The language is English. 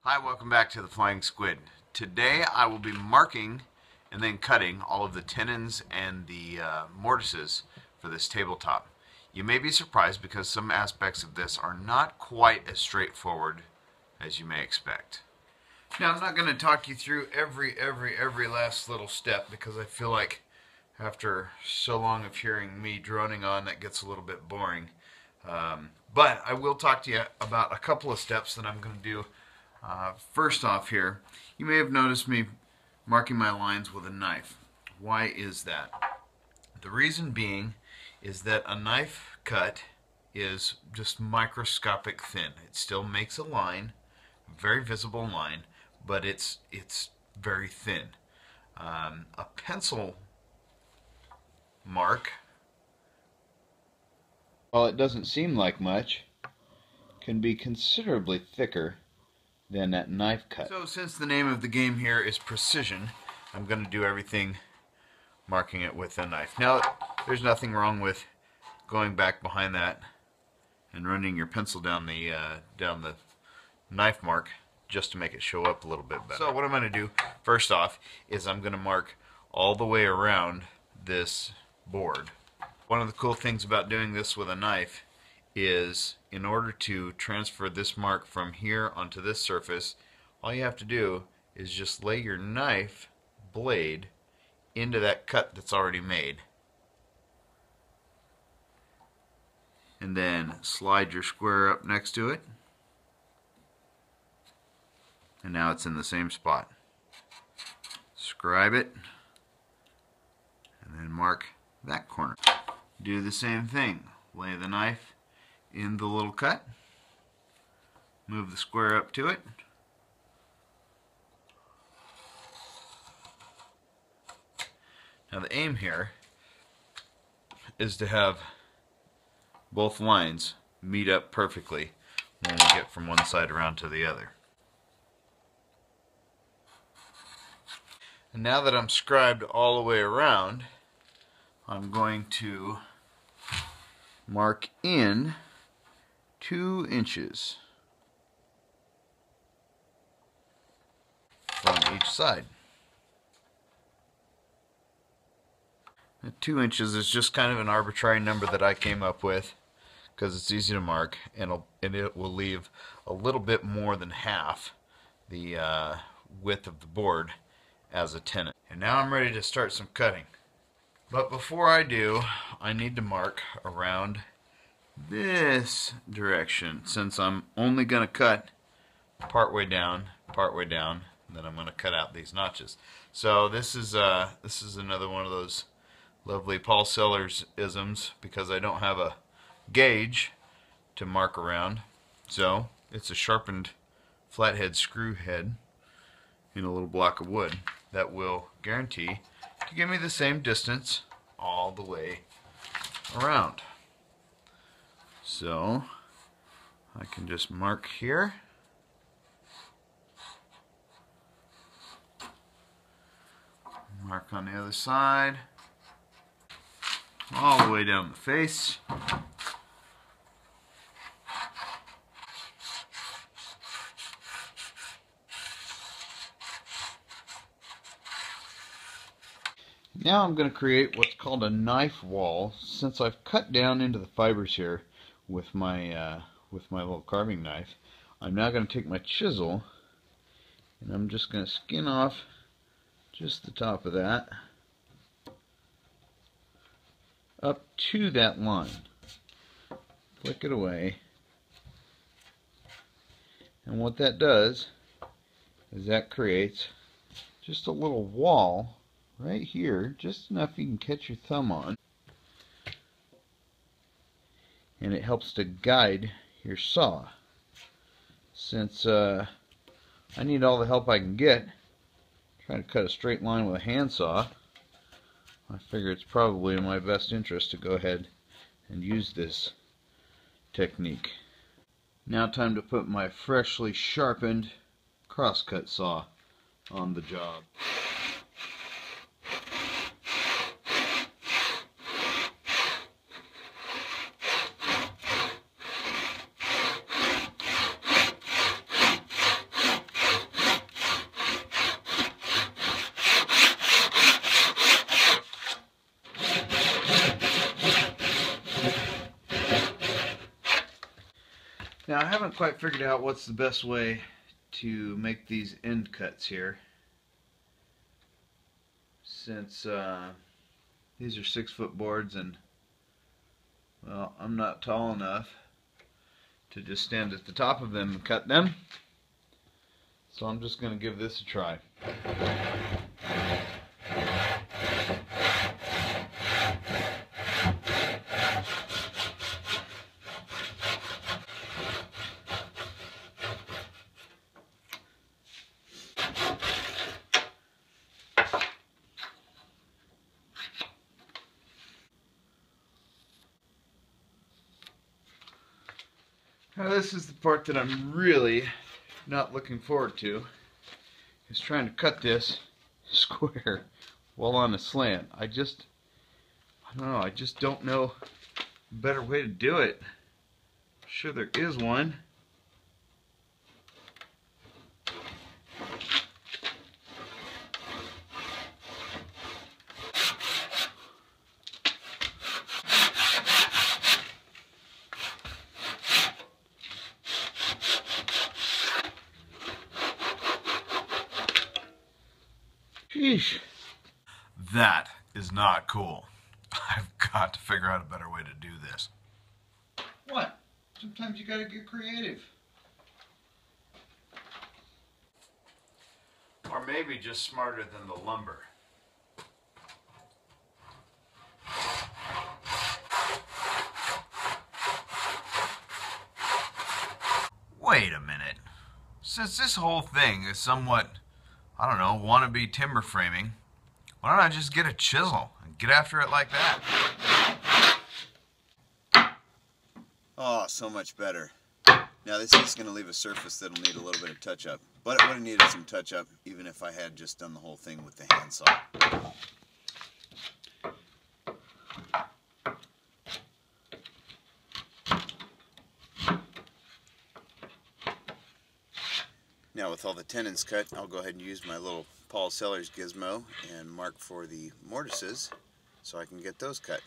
Hi, welcome back to the Flying Squid. Today I will be marking and then cutting all of the tenons and the mortises for this tabletop. You may be surprised because some aspects of this are not quite as straightforward as you may expect. Now I'm not going to talk you through every last little step because I feel like after so long of hearing me droning on that gets a little bit boring. But I will talk to you about a couple of steps that I'm going to do. First off here, you may have noticed me marking my lines with a knife. Why is that? The reason being is that a knife cut is just microscopic thin. It still makes a line, a very visible line, but it's very thin. A pencil mark, while it doesn't seem like much, can be considerably thicker than that knife cut. So since the name of the game here is precision, I'm going to do everything marking it with a knife. Now, there's nothing wrong with going back behind that and running your pencil down the knife mark just to make it show up a little bit better. So what I'm going to do first off is I'm going to mark all the way around this board. One of the cool things about doing this with a knife is in order to transfer this mark from here onto this surface, all you have to do is just lay your knife blade into that cut that's already made. And then slide your square up next to it. And now it's in the same spot. Scribe it. And then mark that corner. Do the same thing. Lay the knife in the little cut, move the square up to it, now the aim here is to have both lines meet up perfectly when we get from one side around to the other. And now that I'm scribed all the way around, I'm going to mark in 2 inches from each side. And 2 inches is just kind of an arbitrary number that I came up with because it's easy to mark, and it will leave a little bit more than half the width of the board as a tenon. And now I'm ready to start some cutting. But before I do, I need to mark around this direction, since I'm only going to cut part way down, and then I'm going to cut out these notches. So this is another one of those lovely Paul Sellers isms, because I don't have a gauge to mark around. So it's a sharpened flathead screw head in a little block of wood that will guarantee to give me the same distance all the way around. So I can just mark here, mark on the other side, all the way down the face. Now I'm going to create what's called a knife wall. Since I've cut down into the fibers here with my little carving knife, I'm now going to take my chisel and I'm just going to skin off just the top of that up to that line. Flick it away, and what that does is that creates just a little wall right here, just enough you can catch your thumb on, and it helps to guide your saw. Since I need all the help I can get trying to cut a straight line with a handsaw, I figure it's probably in my best interest to go ahead and use this technique. Now time to put my freshly sharpened crosscut saw on the job. I haven't quite figured out what's the best way to make these end cuts here, since these are 6-foot boards and, well, I'm not tall enough to just stand at the top of them and cut them. So I'm just going to give this a try. Now this is the part that I'm really not looking forward to, is trying to cut this square while on a slant. I don't know, I just don't know a better way to do it. I'm sure there is one. Sheesh. That is not cool. I've got to figure out a better way to do this. What? Sometimes you gotta get creative. Or maybe just smarter than the lumber. Wait a minute. Since this whole thing is somewhat, I don't know, wannabe timber framing, why don't I just get a chisel and get after it like that? Oh, so much better. Now this is going to leave a surface that'll need a little bit of touch-up, but it would have needed some touch-up even if I had just done the whole thing with the handsaw. Now with all the tenons cut, I'll go ahead and use my little Paul Sellers gizmo and mark for the mortises so I can get those cut.